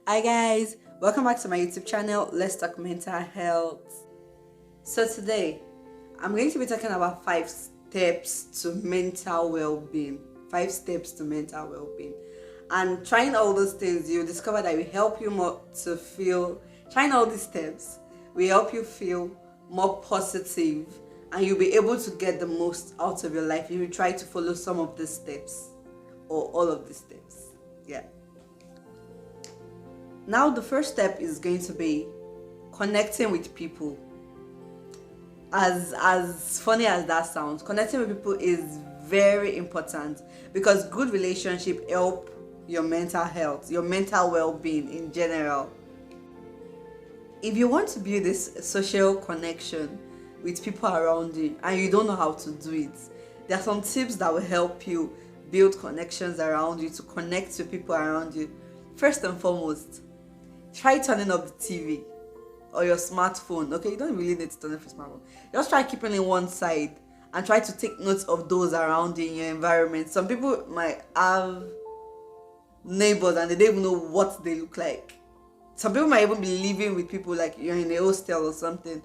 Hi guys, welcome back to my YouTube channel. Let's talk mental health. So today, I'm going to be talking about 5 steps to mental well-being. 5 steps to mental well-being. And trying all those things, you'll discover that will help you more to feel. Trying all these steps will help you feel more positive, and you'll be able to get the most out of your life if you try to follow some of these steps or all of these steps. Yeah. Now the first step is going to be connecting with people. As funny as that sounds, connecting with people is very important because good relationship help your mental health, your mental well-being in general. If you want to build this social connection with people around you and you don't know how to do it, there are some tips that will help you build connections around you, to connect to people around you. First and foremost, try turning off the TV or your smartphone. Okay, you don't really need to turn off your smartphone. Just try keeping it one side and try to take notes of those around you in your environment. Some people might have neighbors and they don't even know what they look like. Some people might even be living with people like you're in a hostel or something,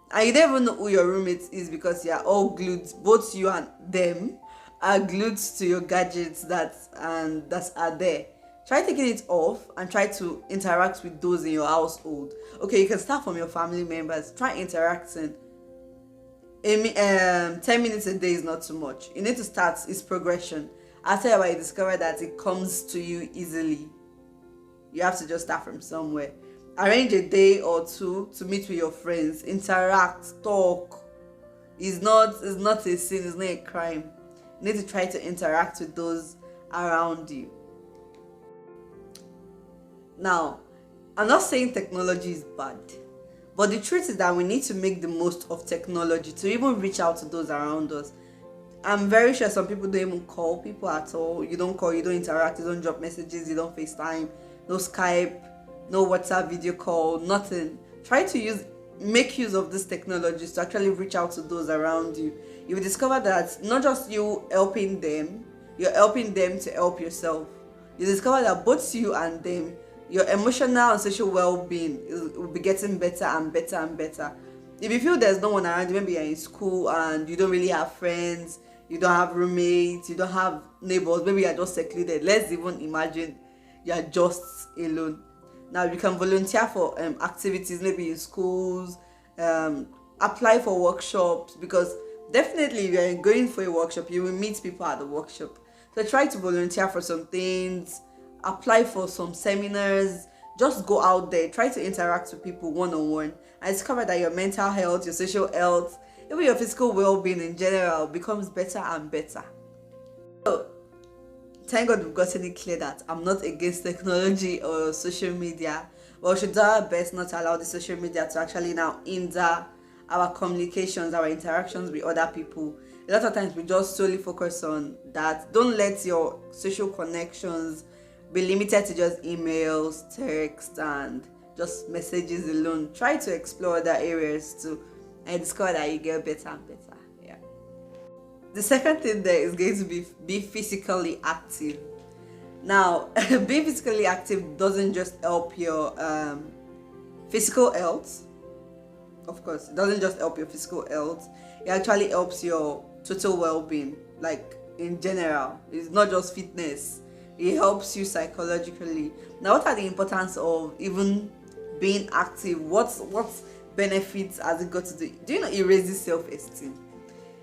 and you don't even know who your roommate is because you're all glued, both you and them are glued to your gadgets that are there. Try taking it off and try to interact with those in your household. Okay, you can start from your family members. Try interacting. 10 minutes a day is not too much. You need to start. It's progression. After a while, you discover that it comes to you easily. You have to just start from somewhere. Arrange a day or two to meet with your friends. Interact, talk. It's not a sin. It's not a crime. You need to try to interact with those around you. Now, I'm not saying technology is bad, but the truth is that we need to make the most of technology to even reach out to those around us. I'm very sure some people don't even call people at all. You don't call, you don't interact, you don't drop messages, you don't FaceTime, no Skype, no WhatsApp video call, nothing. Try to make use of these technologies to actually reach out to those around you. You will discover that not just you helping them, you're helping them to help yourself. You discover that both you and them, your emotional and social well-being will be getting better and better and better. If you feel there's no one around you, maybe you're in school and you don't really have friends, you don't have roommates, you don't have neighbors, maybe you're just secluded. Let's even imagine you're just alone. Now you can volunteer for activities, maybe in schools, apply for workshops, because definitely if you're going for a workshop, you will meet people at the workshop. So try to volunteer for some things, apply for some seminars, just go out there, try to interact with people one-on-one, and discover that your mental health, your social health, even your physical well-being in general becomes better and better. So thank God we've gotten it clear that I'm not against technology or social media, but we should do our best not to allow the social media to actually now hinder our communications, our interactions with other people. A lot of times we just solely focus on that. Don't let your social connections be limited to just emails, text, and just messages alone. Try to explore other areas too, and discover that you get better and better. Yeah. The second thing there is going to be physically active. Now, being physically active doesn't just help your physical health. Of course, it doesn't just help your physical health. It actually helps your total well-being, like in general. It's not just fitness. It helps you psychologically. Now, what are the importance of even being active? What benefits has it got to do? Do you know it raises self-esteem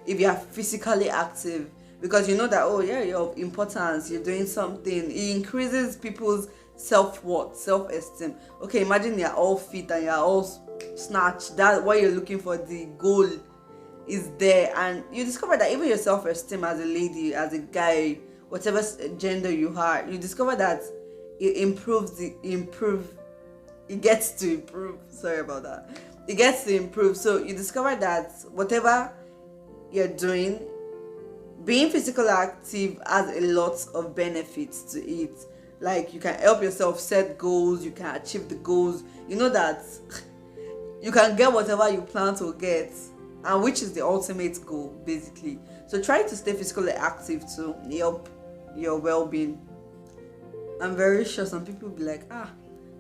if you are physically active? Because you know that, oh yeah, you're of importance, you're doing something. It increases people's self-worth, self-esteem. Okay, imagine you're all fit and you're all snatched. That what you're looking for, the goal is there, and you discover that even your self-esteem as a lady, as a guy, whatever gender you are, you discover that it gets to improve. Sorry about that. It gets to improve. So you discover that whatever you're doing, being physically active has a lot of benefits to it. Like you can help yourself set goals, you can achieve the goals. You know that you can get whatever you plan to get, and which is the ultimate goal basically. So try to stay physically active to help your well-being. I'm very sure some people will be like,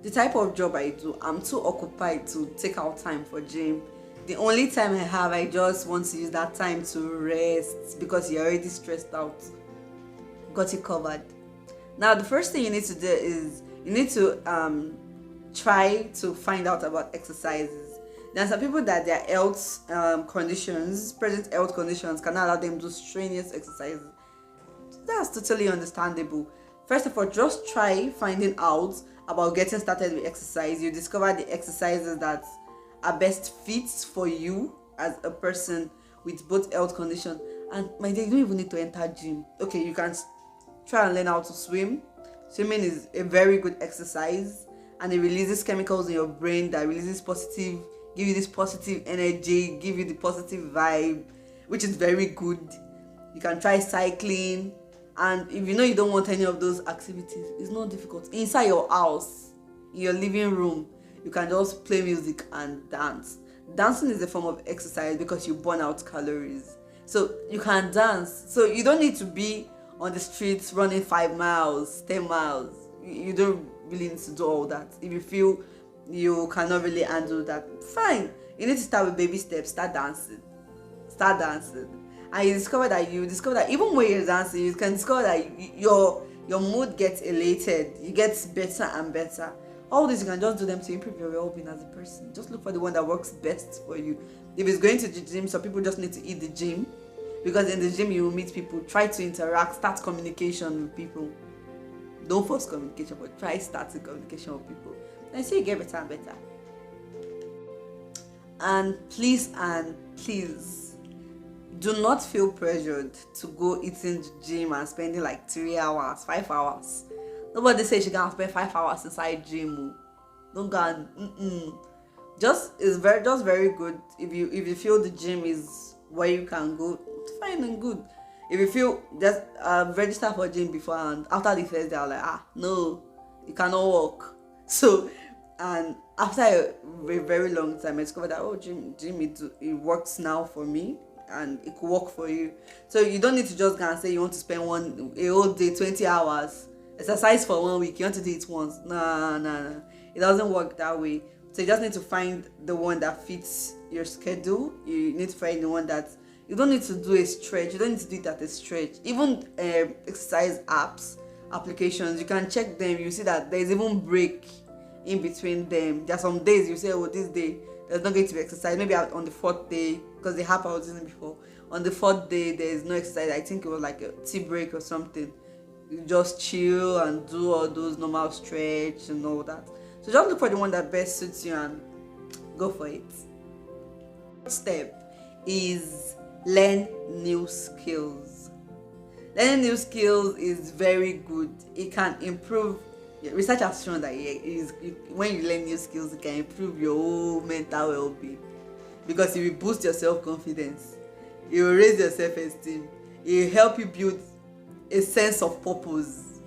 The type of job I do, I'm too occupied to take out time for gym. The only time I have, I just want to use that time to rest because you're already stressed out. Got it covered. Now, the first thing you need to do is you need to try to find out about exercises. There are some people that their health conditions, present health conditions, cannot allow them to do strenuous exercises. That's totally understandable. First of all, just try finding out about getting started with exercise. You discover the exercises that are best fits for you as a person with both health condition. And my dear, you don't even need to enter gym. Okay, you can try and learn how to swim. Swimming is a very good exercise, and it releases chemicals in your brain that releases positive, give you this positive energy, give you the positive vibe, which is very good. You can try cycling. And if you know you don't want any of those activities, it's not difficult. Inside your house, in your living room, you can just play music and dance. Dancing is a form of exercise because you burn out calories. So you can dance. So you don't need to be on the streets running 5 miles, 10 miles. You don't really need to do all that. If you feel you cannot really handle that, fine. You need to start with baby steps. Start dancing. And you discover that even when you're dancing, you can discover that your mood gets elated. You get better and better. All this, you can just do them to improve your well-being as a person. Just look for the one that works best for you. If it's going to the gym, some people just need to eat the gym, because in the gym you will meet people. Try to interact, start communication with people. Don't force communication, but try starting communication with people. And see you get better and better. And please, do not feel pressured to go eating the gym and spending like 3 hours, 5 hours. Nobody says you can spend 5 hours inside gym. Don't go and just very good. If you feel the gym is where you can go, fine and good. If you feel just register for gym before, and after the first day, I'm like, no, you cannot walk. So, and after a very long time, I discovered that gym it works now for me, and it could work for you. So you don't need to just go and say you want to spend a whole day, 20 hours, exercise for 1 week. You want to do it once. No. It doesn't work that way. So you just need to find the one that fits your schedule. You need to find the one that you don't need to do a stretch. You don't need to do it at a stretch. Even exercise applications, you can check them. You see that there's even break in between them. There are some days you say, this day there's not going to be exercise. Maybe on the 4th day, because the app I was using before, on the 4th day there is no exercise. I think it was like a tea break or something. You just chill and do all those normal stretch and all that. So just look for the one that best suits you and go for it. First step is learn new skills. Learning new skills is very good. It can improve. Research has shown that when you learn new skills, it can improve your whole mental well-being, because it will boost your self-confidence, it will raise your self-esteem, it will help you build a sense of purpose.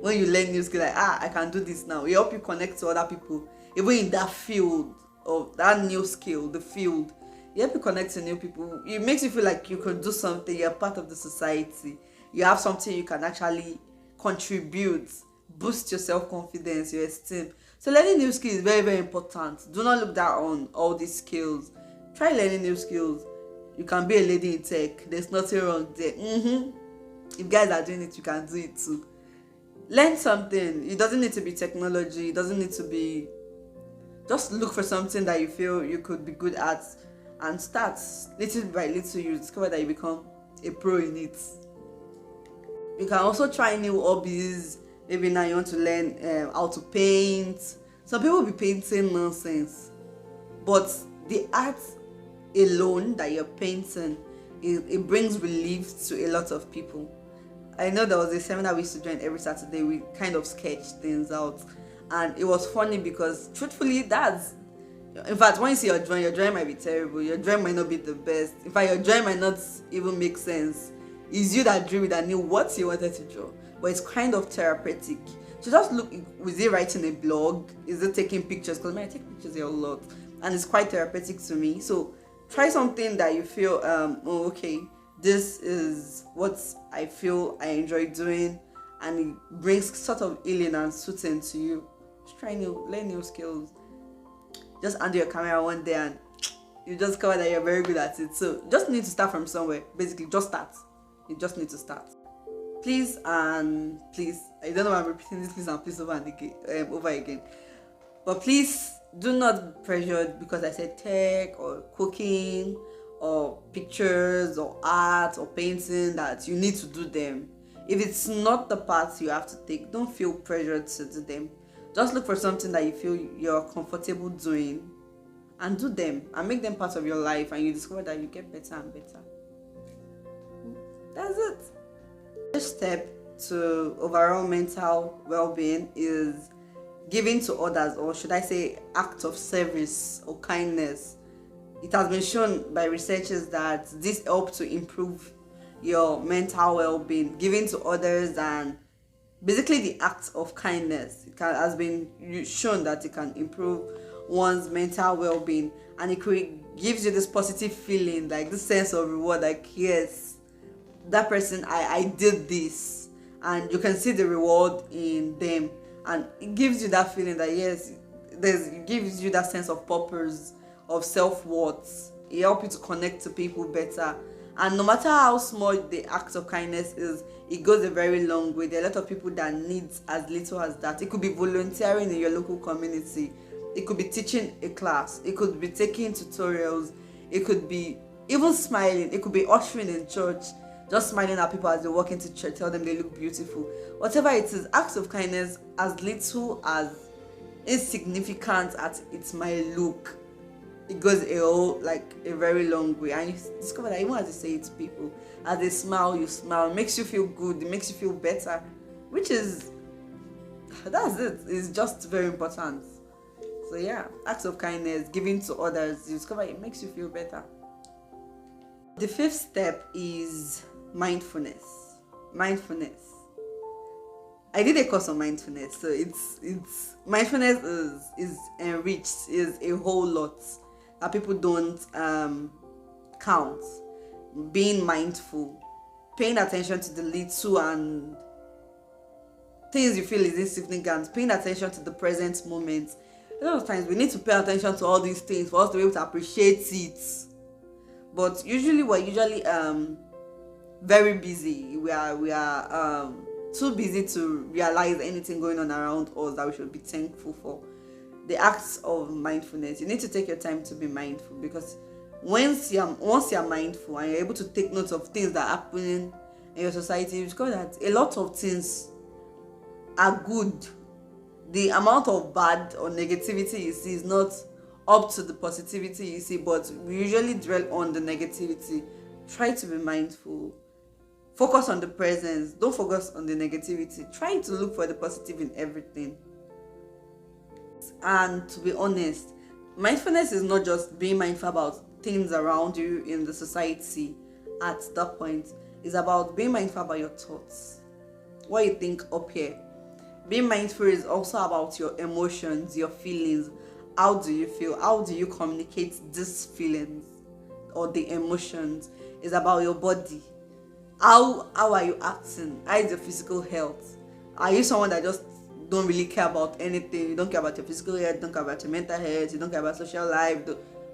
When you learn new skills, like I can do this now, it help you connect to other people, even in that field of that new skill, the field. You help you connect to new people. It makes you feel like you can do something. You're part of the society. You have something you can actually contribute. Boost your self-confidence, your esteem. So learning new skills is very, very important. Do not look down on all these skills. Try learning new skills. You can be a lady in tech. There's nothing wrong there. If guys are doing it, you can do it too. Learn something. It doesn't need to be technology. It doesn't need to be... Just look for something that you feel you could be good at and start. Little by little, you discover that you become a pro in it. You can also try new hobbies. Maybe now you want to learn how to paint. Some people will be painting nonsense, but the art alone that you're painting, it brings relief to a lot of people. I know there was a seminar we used to join every Saturday. We kind of sketched things out, and it was funny because truthfully, in fact, when you see your drawing might be terrible. Your drawing might not be the best. In fact, your drawing might not even make sense. It's you that drew it and knew what you wanted to draw. But it's kind of therapeutic. So just look, is it writing a blog? Is it taking pictures? Because I take pictures a lot, and it's quite therapeutic to me. So try something that you feel, okay, this is what I feel I enjoy doing, and it brings sort of healing and soothing to you. learn new skills. Just undo your camera one day and you just discover that you're very good at it. So just need to start from somewhere. Basically, just start. You just need to start. Please and please, I don't know why I'm repeating this please and please over again. But please do not be pressured because I said tech or cooking or pictures or art or painting that you need to do them. If it's not the path you have to take, don't feel pressured to do them. Just look for something that you feel you're comfortable doing and do them and make them part of your life, and you discover that you get better and better. That's it. First step to overall mental well-being is giving to others, or should I say act of service or kindness. It has been shown by researchers that this helps to improve your mental well-being. Giving to others and basically the act of kindness has been shown that it can improve one's mental well-being, and it gives you this positive feeling, like this sense of reward, like yes, that person, I did this, and you can see the reward in them, and it gives you that feeling that yes, it gives you that sense of purpose, of self-worth. It helps you to connect to people better, and no matter how small the act of kindness is, it goes a very long way. There are a lot of people that need as little as that. It could be volunteering in your local community, it could be teaching a class, it could be taking tutorials, it could be even smiling, it could be ushering in church, just smiling at people as they walk into church, tell them they look beautiful. Whatever it is, acts of kindness, as little as insignificant as it might look, it goes a very long way. And you discover that even as you say it to people, as they smile, you smile. It makes you feel good, it makes you feel better, that's it. It's just very important. So yeah, acts of kindness, giving to others, you discover it makes you feel better. The fifth step is mindfulness. I did a course on mindfulness, so it's mindfulness is enriched, is a whole lot that people don't count. Being mindful, paying attention to the little and things you feel is insignificant, paying attention to the present moment. A lot of times we need to pay attention to all these things for us to be able to appreciate it. But we're very busy. We are too busy to realize anything going on around us that we should be thankful for. The acts of mindfulness, you need to take your time to be mindful, because once you're mindful and you're able to take note of things that are happening in your society, you discover that a lot of things are good. The amount of bad or negativity you see is not up to the positivity you see, but we usually dwell on the negativity. Try to be mindful. Focus on the presence. Don't focus on the negativity. Try to look for the positive in everything. And to be honest, mindfulness is not just being mindful about things around you in the society at that point. It's about being mindful about your thoughts, what you think up here. Being mindful is also about your emotions, your feelings. How do you feel? How do you communicate these feelings or the emotions? It's about your body. How are you acting? How is your physical health? Are you someone that just don't really care about anything? You don't care about your physical health, you don't care about your mental health, you don't care about social life.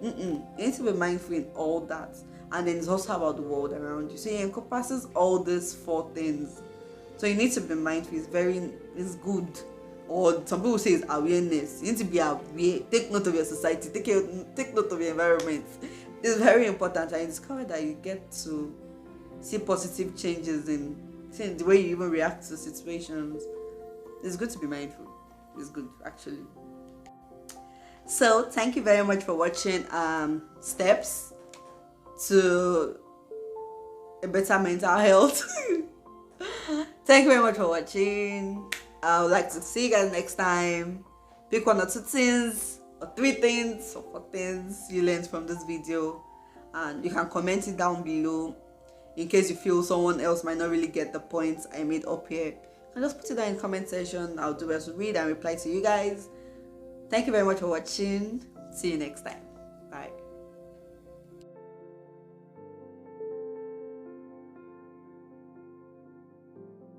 You need to be mindful in all that. And then it's also about the world around you. So it encompasses all these four things. So you need to be mindful. It's good. Or some people say it's awareness. You need to be aware. Take note of your society. Take note of your environment. It's very important. And you discover that you get to see positive changes in the way you even react to situations. It's good to be mindful. It's good, actually. So thank you very much for watching steps to a better mental health. Thank you very much for watching. I would like to see you guys next time. Pick one or two things, or three things, or four things you learned from this video, and you can comment it down below in case you feel someone else might not really get the points I made up here. And just put it down in the comment section. I'll do best to read and reply to you guys. Thank you very much for watching. See you next time. Bye.